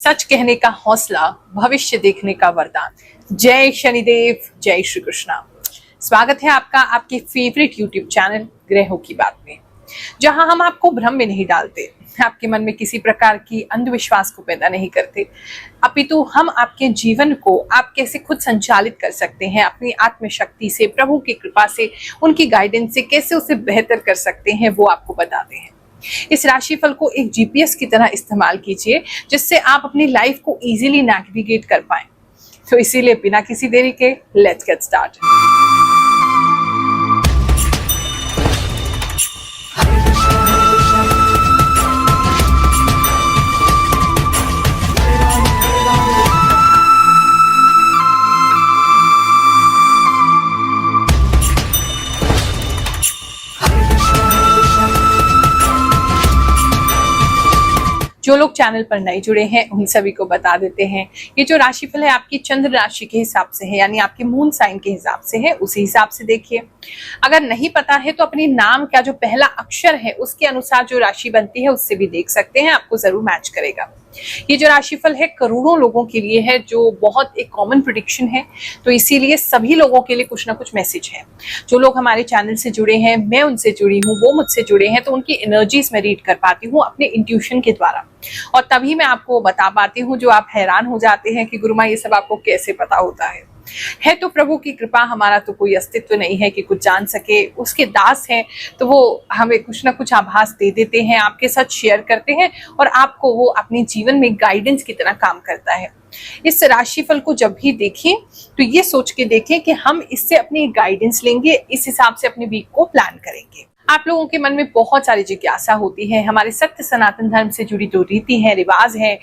सच कहने का हौसला, भविष्य देखने का वरदान। जय शनिदेव, जय श्री कृष्णा। स्वागत है आपका आपके फेवरेट यूट्यूब चैनल ग्रहों की बात में, जहां हम आपको भ्रम में नहीं डालते, आपके मन में किसी प्रकार की अंधविश्वास को पैदा नहीं करते, अपितु हम आपके जीवन को आप कैसे खुद संचालित कर सकते हैं, अपनी आत्मशक्ति से, प्रभु की कृपा से, उनकी गाइडेंस से कैसे उसे बेहतर कर सकते हैं, वो आपको बताते हैं। इस राशिफल को एक जीपीएस की तरह इस्तेमाल कीजिए, जिससे आप अपनी लाइफ को इजीली नेविगेट कर पाएं। तो इसीलिए बिना किसी देरी के लेट्स गेट स्टार्ट। जो लोग चैनल पर नए जुड़े हैं उन सभी को बता देते हैं, ये जो राशिफल है आपकी चंद्र राशि के हिसाब से है, यानी आपके मून साइन के हिसाब से है, उसी हिसाब से देखिए। अगर नहीं पता है तो अपनी नाम का जो पहला अक्षर है उसके अनुसार जो राशि बनती है उससे भी देख सकते हैं, आपको जरूर मैच करेगा। ये जो राशिफल है करोड़ों लोगों के लिए है, जो बहुत एक कॉमन प्रेडिक्शन है, तो इसीलिए सभी लोगों के लिए कुछ ना कुछ मैसेज है। जो लोग हमारे चैनल से जुड़े हैं, मैं उनसे जुड़ी हूँ, वो मुझसे जुड़े हैं, तो उनकी एनर्जीज में रीड कर पाती हूँ अपने इंट्यूशन के द्वारा, और तभी मैं आपको बता पाती हूँ जो आप हैरान हो जाते हैं कि गुरुमा ये सब आपको कैसे पता होता है तो प्रभु की कृपा। हमारा तो कोई अस्तित्व नहीं है कि कुछ जान सके, उसके दास हैं, तो वो हमें कुछ ना कुछ आभास दे देते हैं, आपके साथ शेयर करते हैं, और आपको वो अपने जीवन में गाइडेंस की तरह काम करता है। इस राशिफल को जब भी देखें तो ये सोच के देखें कि हम इससे अपनी गाइडेंस लेंगे, इस हिसाब से अपने वीक को प्लान करेंगे। आप लोगों के मन में बहुत सारी जिज्ञासा होती है, हमारे सत्य सनातन धर्म से जुड़ी जो रीति है, रिवाज है,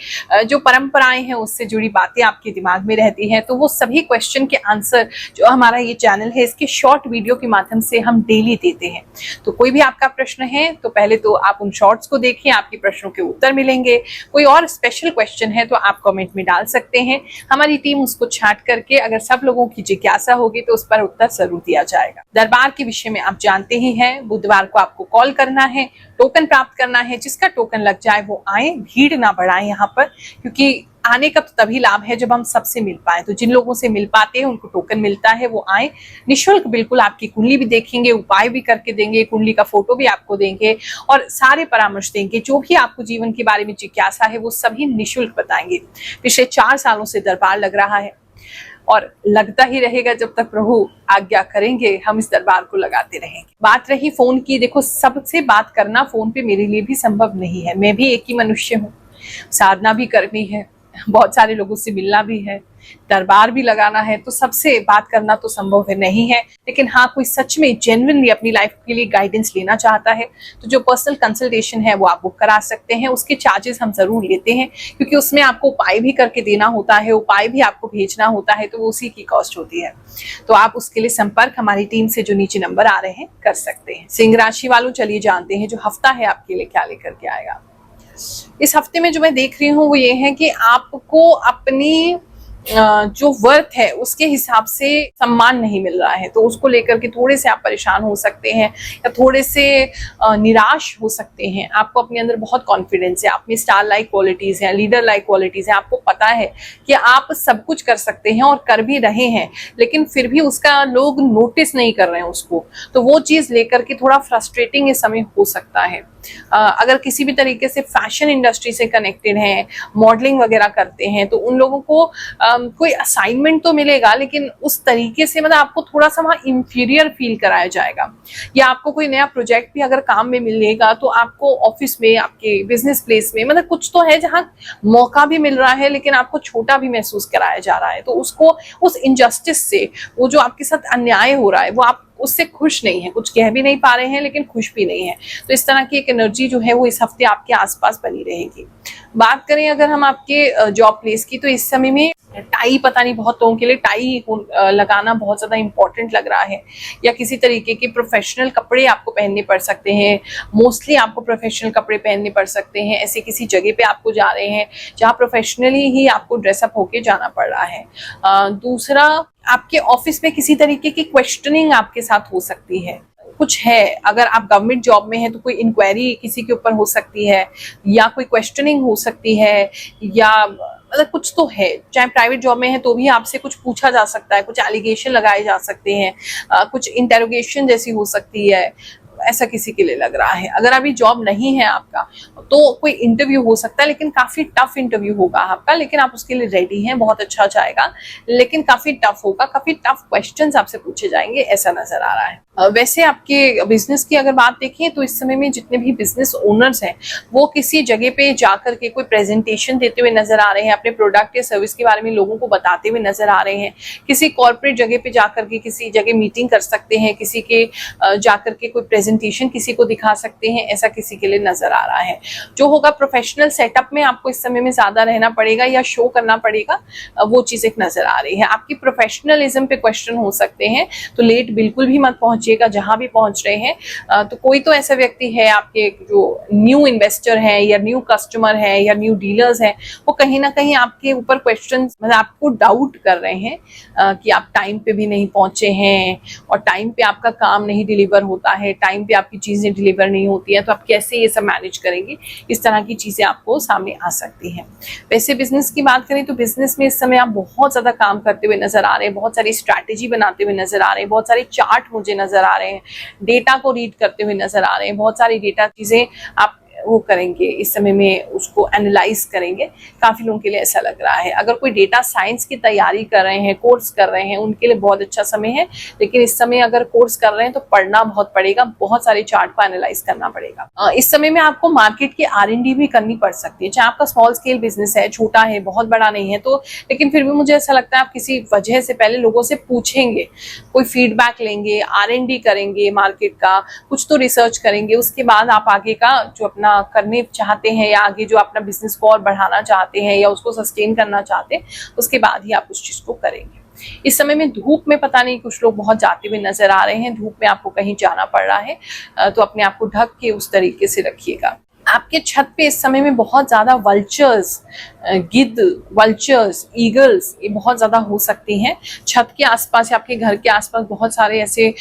जो परंपराएं हैं, उससे जुड़ी बातें आपके दिमाग में रहती हैं, तो वो सभी क्वेश्चन के आंसर जो हमारा ये चैनल है इसके शॉर्ट वीडियो के माध्यम से हम डेली देते हैं। तो कोई भी आपका प्रश्न है तो पहले तो आप उन शॉर्ट्स को देखिए, आपके प्रश्नों के उत्तर मिलेंगे। कोई और स्पेशल क्वेश्चन है तो आप कमेंट में डाल सकते हैं, हमारी टीम उसको छांट करके अगर सब लोगों की जिज्ञासा होगी तो उस पर उत्तर जरूर दिया जाएगा। दरबार के विषय में आप जानते ही हैं, बुधवार को आपको कॉल करना है, टोकन प्राप्त करना है, जिसका टोकन लग जाए वो आए, भीड़ ना बढ़ाएं यहाँ पर, क्योंकि आने का तो तभी लाभ है जब हम सबसे मिल पाए। तो जिन लोगों से मिल पाते हैं उनको टोकन मिलता है, वो आए निशुल्क, बिल्कुल आपकी कुंडली भी देखेंगे, उपाय भी करके देंगे, कुंडली का फोटो भी आपको देंगे और सारे परामर्श देंगे। जो भी आपको जीवन के बारे में जिज्ञासा है वो सभी निशुल्क बताएंगे। पिछले 4 सालों से दरबार लग रहा है और लगता ही रहेगा जब तक प्रभु आज्ञा करेंगे, हम इस दरबार को लगाते रहेंगे। बात रही फोन की, देखो सबसे बात करना फोन पे मेरे लिए भी संभव नहीं है, मैं भी एक ही मनुष्य हूँ, साधना भी करनी है, बहुत सारे लोगों से मिलना भी है, दरबार भी लगाना है, तो सबसे बात करना तो संभव है नहीं है। लेकिन हाँ, कोई सच में जेन्युइनली अपनी लाइफ के लिए गाइडेंस लेना चाहता है तो जो पर्सनल कंसल्टेशन है वो आप बुक करा सकते हैं। उसके चार्जेस हम जरूर लेते हैं, क्योंकि उसमें आपको उपाय भी करके देना होता है, उपाय भी आपको भेजना होता है, तो वो उसी की कॉस्ट होती है। तो आप उसके लिए संपर्क हमारी टीम से जो नीचे नंबर आ रहे हैं कर सकते हैं। सिंह राशि वालों चलिए जानते हैं जो हफ्ता है आपके लिए क्या लेकर के आएगा। इस हफ्ते में जो मैं देख रही हूँ वो ये है कि आपको अपनी जो वर्थ है उसके हिसाब से सम्मान नहीं मिल रहा है, तो उसको लेकर के थोड़े से आप परेशान हो सकते हैं या थोड़े से निराश हो सकते हैं। आपको अपने अंदर बहुत कॉन्फिडेंस है, आप में स्टार लाइक क्वालिटीज हैं, लीडर लाइक क्वालिटीज हैं, आपको पता है कि आप सब कुछ कर सकते हैं और कर भी रहे हैं, लेकिन फिर भी उसका लोग नोटिस नहीं कर रहे हैं उसको, तो वो चीज लेकर के थोड़ा फ्रस्ट्रेटिंग इस समय हो सकता है। अगर किसी भी तरीके से फैशन इंडस्ट्री से कनेक्टेड हैं, मॉडलिंग वगैरह करते हैं, तो उन लोगों को कोई असाइनमेंट तो मिलेगा, लेकिन उस तरीके से मतलब आपको थोड़ा सा वहाँ इंफीरियर फील कराया जाएगा। या आपको कोई नया प्रोजेक्ट भी अगर काम में मिलेगा तो आपको ऑफिस में, आपके बिजनेस प्लेस में, मतलब कुछ तो है जहाँ मौका भी मिल रहा है लेकिन आपको छोटा भी महसूस कराया जा रहा है, तो उसको, उस इनजस्टिस से, वो जो आपके साथ अन्याय हो रहा है वो आप उससे खुश नहीं है, कुछ कह भी नहीं पा रहे हैं लेकिन खुश भी नहीं है। तो इस तरह की एक एनर्जी जो है वो इस हफ्ते आपके आसपास बनी रहेगी। बात करें अगर हम आपके जॉब प्लेस की, तो इस समय में टाई, पता नहीं बहुत लोगों के लिए टाई लगाना बहुत ज्यादा इंपॉर्टेंट लग रहा है, या किसी तरीके के प्रोफेशनल कपड़े आपको पहनने पड़ सकते हैं। मोस्टली आपको प्रोफेशनल कपड़े पहनने पड़ सकते हैं, ऐसे किसी जगह पे आपको जा रहे हैं जहाँ प्रोफेशनली ही आपको ड्रेसअप होके जाना पड़ रहा है। दूसरा, आपके ऑफिस में किसी तरीके की क्वेश्चनिंग आपके साथ हो सकती है, कुछ है, अगर आप गवर्नमेंट जॉब में हैं तो कोई इंक्वायरी किसी के ऊपर हो सकती है, या कोई क्वेश्चनिंग हो सकती है, या मतलब कुछ तो है। चाहे प्राइवेट जॉब में है तो भी आपसे कुछ पूछा जा सकता है, कुछ एलिगेशन लगाए जा सकते हैं, कुछ इंटेरोगेशन जैसी हो सकती है, ऐसा किसी के लिए लग रहा है। अगर अभी जॉब नहीं है आपका तो कोई इंटरव्यू हो सकता है, लेकिन काफी टफ इंटरव्यू होगा आपका, लेकिन आप उसके लिए रेडी हैं, बहुत अच्छा जाएगा, लेकिन काफी टफ होगा, काफी टफ क्वेश्चंस आपसे पूछे जाएंगे, ऐसा नजर आ रहा है। वैसे आपके बिजनेस की अगर बात देखें तो इस समय में जितने भी बिजनेस ओनर्स हैं वो किसी जगह पे जाकर के कोई प्रेजेंटेशन देते हुए नजर आ रहे हैं, अपने प्रोडक्ट या सर्विस के बारे में लोगों को बताते हुए नजर आ रहे हैं, किसी कॉर्पोरेट जगह पे जाकर के किसी जगह मीटिंग कर सकते हैं, किसी के जाकर के कोई प्रेजेंटेशन किसी को दिखा सकते हैं, ऐसा किसी के लिए नजर आ रहा है। जो होगा प्रोफेशनल सेटअप में आपको इस समय में ज्यादा रहना पड़ेगा या शो करना पड़ेगा, वो चीज एक नजर आ रही है। आपकी प्रोफेशनलिज्म पे क्वेश्चन हो सकते हैं, तो लेट बिल्कुल भी मत पहुंचिएगा जहां भी पहुंच रहे हैं। तो कोई तो ऐसा व्यक्ति है आपके जो न्यू इन्वेस्टर है या न्यू कस्टमर है या न्यू डीलर्स हैं, वो कहीं ना कहीं आपके ऊपर क्वेश्चन मतलब आपको डाउट कर रहे हैं कि आप टाइम पे भी नहीं पहुंचे हैं और टाइम पे आपका काम नहीं डिलीवर होता है, टाइम पे आपकी चीजें डिलीवर नहीं होती है, तो आप कैसे ये सब मैनेज करेंगे, इस तरह की चीजें आपको सामने आ सकती हैं। वैसे बिजनेस की बात करें तो बिजनेस में इस समय आप बहुत ज्यादा काम करते हुए नजर आ रहे हैं, बहुत सारी स्ट्रैटेजी बनाते हुए नजर आ रहे हैं, बहुत सारे चार्ट मुझे नजर आ रहे हैं, डेटा को रीड करते हुए नजर आ रहे हैं, बहुत सारी डेटा चीजें आप वो करेंगे, इस समय में उसको एनालाइज करेंगे। काफी लोगों के लिए ऐसा लग रहा है। अगर कोई डेटा साइंस की तैयारी कर रहे हैं, कोर्स कर रहे हैं, उनके लिए बहुत अच्छा समय है, लेकिन इस समय अगर कोर्स कर रहे हैं तो पढ़ना बहुत पड़ेगा, बहुत सारे चार्ट को एनालाइज करना पड़ेगा। इस समय में आपको मार्केट की R&D भी करनी पड़ सकती है, चाहे आपका स्मॉल स्केल बिजनेस है, छोटा है, बहुत बड़ा नहीं है तो, लेकिन फिर भी मुझे ऐसा लगता है आप किसी वजह से पहले लोगों से पूछेंगे, कोई फीडबैक लेंगे, R&D करेंगे, मार्केट का कुछ तो रिसर्च करेंगे, उसके बाद आप आगे का जो अपना करने चाहते हैं या आगे जो अपना बिजनेस को और बढ़ाना चाहते हैं या उसको सस्टेन करना चाहते हैं, उसके बाद ही आप उस चीज को करेंगे। इस समय में धूप में पता नहीं कुछ लोग बहुत जाते हुए नजर आ रहे हैं, धूप में आपको कहीं जाना पड़ रहा है तो अपने आप को ढक के उस तरीके से रखिएगा। आपके छत पे इस समय में बहुत ज्यादा वल्चर्स, गिद्ध, वल्चर्स, ईगल्स ये बहुत ज्यादा हो सकती हैं। छत के आसपास या आपके घर के आसपास बहुत सारे ऐसे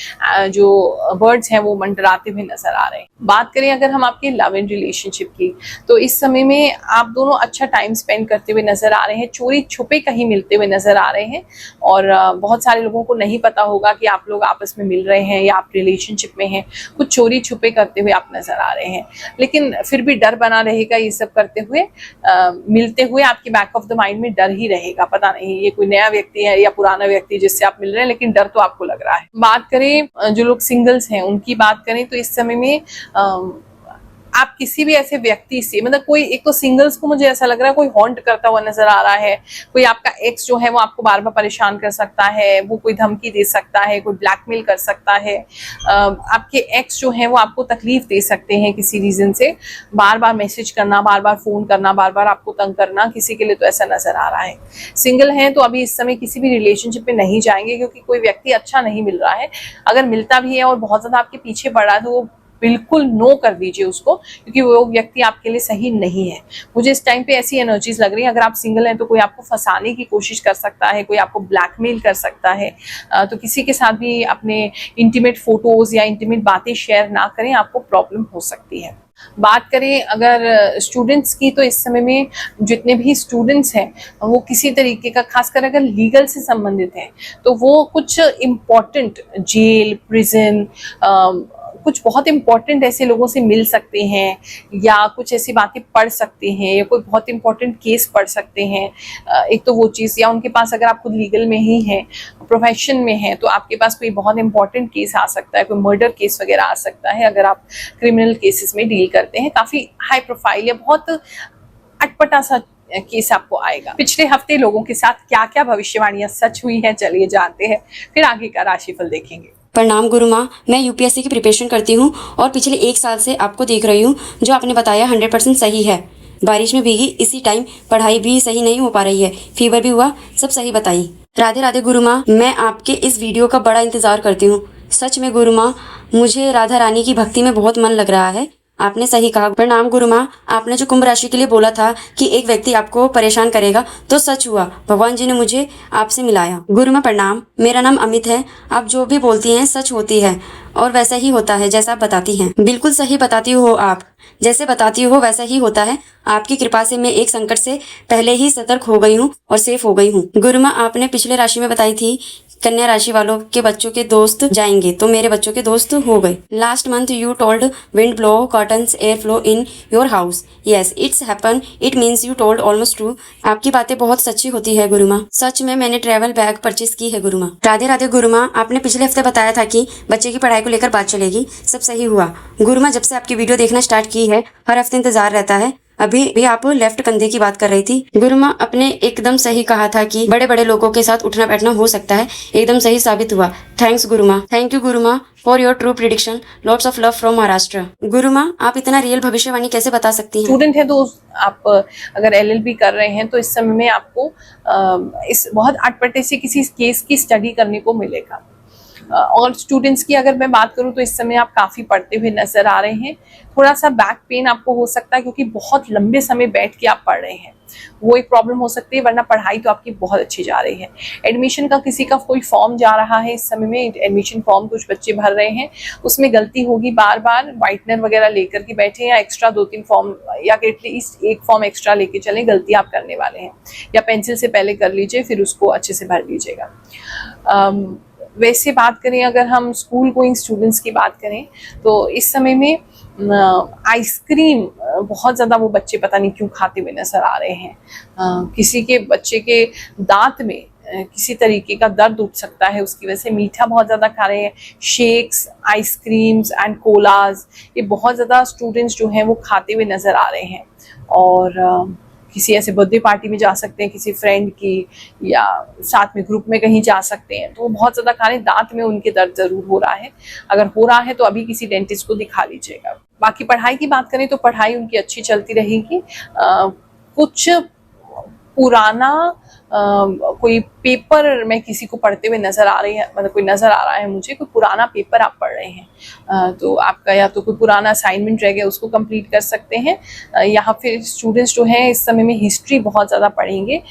जो बर्ड्स हैं वो मंडराते हुए नजर आ रहे हैं। बात करें अगर हम आपके लव एंड रिलेशनशिप की, तो इस समय में आप दोनों अच्छा टाइम स्पेंड करते हुए नजर आ रहे हैं, चोरी छुपे कहीं मिलते हुए नजर आ रहे हैं, और बहुत सारे लोगों को नहीं पता होगा कि आप लोग आपस में मिल रहे हैं या आप रिलेशनशिप में हैं, कुछ चोरी छुपे करते हुए आप नजर आ रहे हैं, लेकिन फिर भी डर बना रहेगा ये सब करते हुए, मिलते हुए आपके बैक ऑफ द माइंड में डर ही रहेगा, पता नहीं ये कोई नया व्यक्ति है या पुराना व्यक्ति जिससे आप मिल रहे हैं, लेकिन डर तो आपको लग रहा है। बात करें जो लोग सिंगल्स हैं उनकी बात करें तो इस समय में आप किसी भी ऐसे व्यक्ति से, मतलब कोई एक तो सिंगल्स को मुझे ऐसा लग रहा है कोई हॉन्ट करता हुआ नजर आ रहा है, कोई आपका एक्स जो है वो आपको बार बार परेशान कर सकता है, वो कोई धमकी दे सकता है, कोई ब्लैकमेल कर सकता है, आपके एक्स जो है वो आपको तकलीफ दे सकते हैं किसी रीजन से, बार बार मैसेज करना, बार बार फोन करना, बार बार आपको तंग करना, किसी के लिए तो ऐसा नजर आ रहा है। सिंगल हैं तो अभी इस समय किसी भी रिलेशनशिप में नहीं जाएंगे, क्योंकि कोई व्यक्ति अच्छा नहीं मिल रहा है। अगर मिलता भी है और बहुत ज्यादा आपके पीछे पड़ रहा है तो वो बिल्कुल नो कर दीजिए उसको, क्योंकि वो व्यक्ति आपके लिए सही नहीं है। मुझे इस टाइम पे ऐसी एनर्जीज लग रही है, अगर आप सिंगल हैं तो कोई आपको फंसाने की कोशिश कर सकता है, कोई आपको ब्लैकमेल कर सकता है, तो किसी के साथ भी अपने इंटीमेट फोटोज या इंटीमेट बातें शेयर ना करें, आपको प्रॉब्लम हो सकती है। बात करें अगर स्टूडेंट्स की, तो इस समय में जितने भी स्टूडेंट्स हैं वो किसी तरीके का, खासकर अगर लीगल से संबंधित हैं तो वो कुछ इम्पोर्टेंट जेल, प्रिजन, कुछ बहुत इंपॉर्टेंट ऐसे लोगों से मिल सकते हैं या कुछ ऐसी बातें पढ़ सकते हैं या कोई बहुत इंपॉर्टेंट केस पढ़ सकते हैं। एक तो वो चीज़, या उनके पास अगर आप खुद लीगल में ही हैं, प्रोफेशन में हैं, तो आपके पास कोई बहुत इंपॉर्टेंट केस आ सकता है, कोई मर्डर केस वगैरह आ सकता है अगर आप क्रिमिनल केसेस में डील करते हैं। काफ़ी हाई प्रोफाइल या बहुत अटपटा सा केस आपको आएगा। पिछले हफ्ते लोगों के साथ क्या क्या भविष्यवाणियां सच हुई हैं, चलिए जानते हैं, फिर आगे का राशिफल देखेंगे। प्रणाम गुरु माँ, मैं यूपीएससी की प्रिपरेशन करती हूँ और पिछले 1 साल से आपको देख रही हूँ। जो आपने बताया 100% सही है। बारिश में भीगी, इसी टाइम पढ़ाई भी सही नहीं हो पा रही है, फीवर भी हुआ, सब सही बताई। राधे राधे गुरु माँ, मैं आपके इस वीडियो का बड़ा इंतजार करती हूँ। सच में गुरु माँ, मुझे राधा रानी की भक्ति में बहुत मन लग रहा है। आपने सही कहा। प्रणाम गुरु माँ, आपने जो कुंभ राशि के लिए बोला था कि एक व्यक्ति आपको परेशान करेगा, तो सच हुआ। भगवान जी ने मुझे आपसे मिलाया। गुरु माँ प्रणाम, मेरा नाम अमित है। आप जो भी बोलती हैं सच होती है और वैसा ही होता है जैसा आप बताती हैं। बिल्कुल सही बताती हो आप, जैसे बताती हो वैसा ही होता है। आपकी कृपा से मैं एक संकट से पहले ही सतर्क हो गई हूँ और सेफ हो गई हूँ। गुरु माँ आपने पिछले राशि में बताई थी कन्या राशि वालों के बच्चों के दोस्त जाएंगे, तो मेरे बच्चों के दोस्त हो गए। Last month you told wind blow cottons air flow in your house. Yes it's happen, it means you told almost true. आपकी बातें बहुत सच्ची होती है गुरु माँ। सच में मैंने ट्रैवल बैग परचेज की है गुरु माँ। राधे राधे गुरु माँ, आपने पिछले हफ्ते बताया था कि बच्चे की पढ़ाई को लेकर बात चलेगी, सब सही हुआ। गुरु माँ जब से आपकी वीडियो देखना स्टार्ट की है हर हफ्ते इंतजार रहता है। अभी भी आप लेफ्ट कंधे की बात कर रही थी। गुरु माँ आपने एकदम सही कहा था कि बड़े बड़े लोगों के साथ उठना बैठना हो सकता है, एकदम सही साबित हुआ। थैंक्स गुरु माँ। थैंक यू गुरु माँ for your true prediction. Lots of love from Maharashtra. गुरु माँ आप इतना रियल भविष्यवाणी कैसे बता सकती हैं? स्टूडेंट है तो आप अगर एलएलबी कर रहे हैं तो इस समय में आपको इस बहुत अटपटे से किसी केस की स्टडी करने को मिलेगा। और स्टूडेंट्स की अगर मैं बात करूं तो इस समय आप काफी पढ़ते हुए नजर आ रहे हैं। थोड़ा सा बैक पेन आपको हो सकता है क्योंकि बहुत लंबे समय बैठ के आप पढ़ रहे हैं, वो एक प्रॉब्लम हो सकती है, वरना पढ़ाई तो आपकी बहुत अच्छी जा रही है। एडमिशन का किसी का कोई फॉर्म जा रहा है इस समय में, एडमिशन फॉर्म कुछ बच्चे भर रहे हैं, उसमें गलती होगी, बार बार व्हाइटनर वगैरह लेकर के बैठे या एक्स्ट्रा 2-3 फॉर्म या एटलीस्ट एक फॉर्म एक्स्ट्रा लेके चले, गलती आप करने वाले हैं, या पेंसिल से पहले कर लीजिए फिर उसको अच्छे से भर लीजिएगा। वैसे बात करें अगर हम स्कूल गोइंग स्टूडेंट्स की बात करें तो इस समय में आइसक्रीम बहुत ज़्यादा वो बच्चे पता नहीं क्यों खाते हुए नजर आ रहे हैं। किसी के बच्चे के दांत में किसी तरीके का दर्द उठ सकता है, उसकी वजह से मीठा बहुत ज़्यादा खा रहे हैं। शेक्स, आइसक्रीम्स एंड कोलाज, ये बहुत ज़्यादा स्टूडेंट्स जो हैं वो खाते हुए नज़र आ रहे हैं। और किसी ऐसे बर्थडे पार्टी में जा सकते हैं किसी फ्रेंड की, या साथ में ग्रुप में कहीं जा सकते हैं, तो वो बहुत ज़्यादा खा रहे हैं, दांत में उनके दर्द जरूर हो रहा है। अगर हो रहा है तो अभी किसी डेंटिस्ट को दिखा लीजिएगा। बाकी पढ़ाई की बात करें तो पढ़ाई उनकी अच्छी चलती रहेगी। कुछ पुराना कोई पेपर मैं किसी को पढ़ते हुए नजर आ रही है, मतलब कोई नजर आ रहा है मुझे, कोई पुराना पेपर आप पढ़ रहे हैं, तो आपका या तो कोई पुराना असाइनमेंट रह गया उसको कंप्लीट कर सकते हैं, या फिर स्टूडेंट्स जो हैं इस समय में हिस्ट्री बहुत ज़्यादा पढ़ेंगे,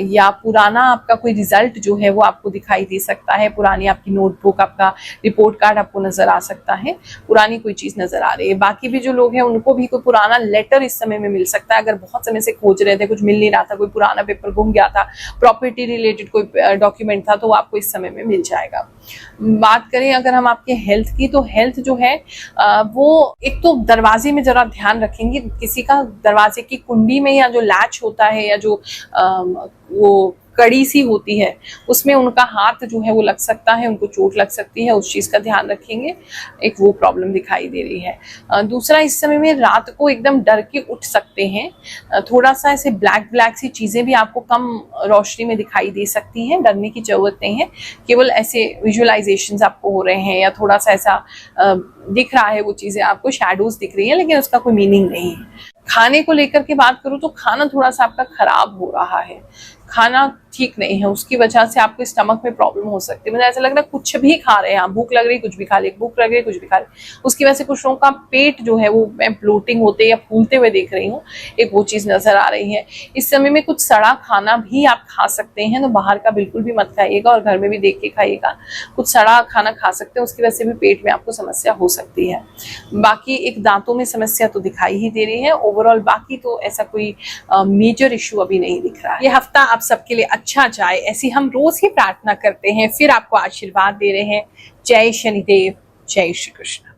या पुराना आपका कोई रिजल्ट जो है वो आपको दिखाई दे सकता है, पुरानी आपकी नोटबुक, आपका रिपोर्ट कार्ड आपको नजर आ सकता है, पुरानी कोई चीज़ नजर आ रही है। बाकी भी जो लोग हैं उनको भी कोई पुराना लेटर इस समय में मिल सकता है, अगर बहुत समय से खोज रहे थे, कुछ मिल नहीं रहा था, कोई पुराना पेपर गुम गया था, प्रॉपर्टी रिलेटेड कोई डॉक्यूमेंट था, तो वो आपको इस समय में मिल जाएगा। बात करें अगर हम आपके हेल्थ की, तो हेल्थ जो है वो एक तो दरवाजे में जरा ध्यान रखेंगे, किसी का दरवाजे की कुंडी में या जो लैच होता है या जो वो कड़ी सी होती है उसमें उनका हाथ जो है वो लग सकता है, उनको चोट लग सकती है, उस चीज़ का ध्यान रखेंगे, एक वो प्रॉब्लम दिखाई दे रही है। दूसरा, इस समय में रात को एकदम डर के उठ सकते हैं, थोड़ा सा ऐसे ब्लैक ब्लैक सी चीज़ें भी आपको कम रोशनी में दिखाई दे सकती हैं, डरने की जरूरत नहीं है, केवल ऐसे विजुअलाइजेशंस आपको हो रहे हैं या थोड़ा सा ऐसा दिख रहा है, वो चीज़ें आपको शैडोज दिख रही है, लेकिन उसका कोई मीनिंग नहीं है। खाने को लेकर के बात करूँ तो खाना थोड़ा सा आपका खराब हो रहा है, खाना ठीक नहीं है, उसकी वजह से आपको स्टमक में प्रॉब्लम हो सकती है। मुझे ऐसा लग रहा है कुछ भी खा रहे हैं आप, भूख लग रही कुछ भी खा ले, भूख लग रही कुछ भी खा ले, उसकी वजह से कुछ लोगों का पेट जो है वो मैं ब्लोटिंग होते या फूलते हुए देख रही हूँ, एक वो चीज़ नजर आ रही है। इस समय में कुछ सड़ा खाना भी आप खा सकते हैं, तो बाहर का बिल्कुल भी मत खाइएगा और घर में भी देख के खाइएगा। कुछ सड़ा खाना खा सकते हैं, उसकी वजह से भी पेट में आपको समस्या हो सकती है। बाकी एक दांतों में समस्या तो दिखाई ही दे रही है। ओवरऑल बाकी तो ऐसा कोई मेजर इशू अभी नहीं दिख रहा है। ये हफ्ता आप सबके लिए अच्छा जाए, ऐसी हम रोज ही प्रार्थना करते हैं, फिर आपको आशीर्वाद दे रहे हैं। जय शनिदेव, जय श्री कृष्ण।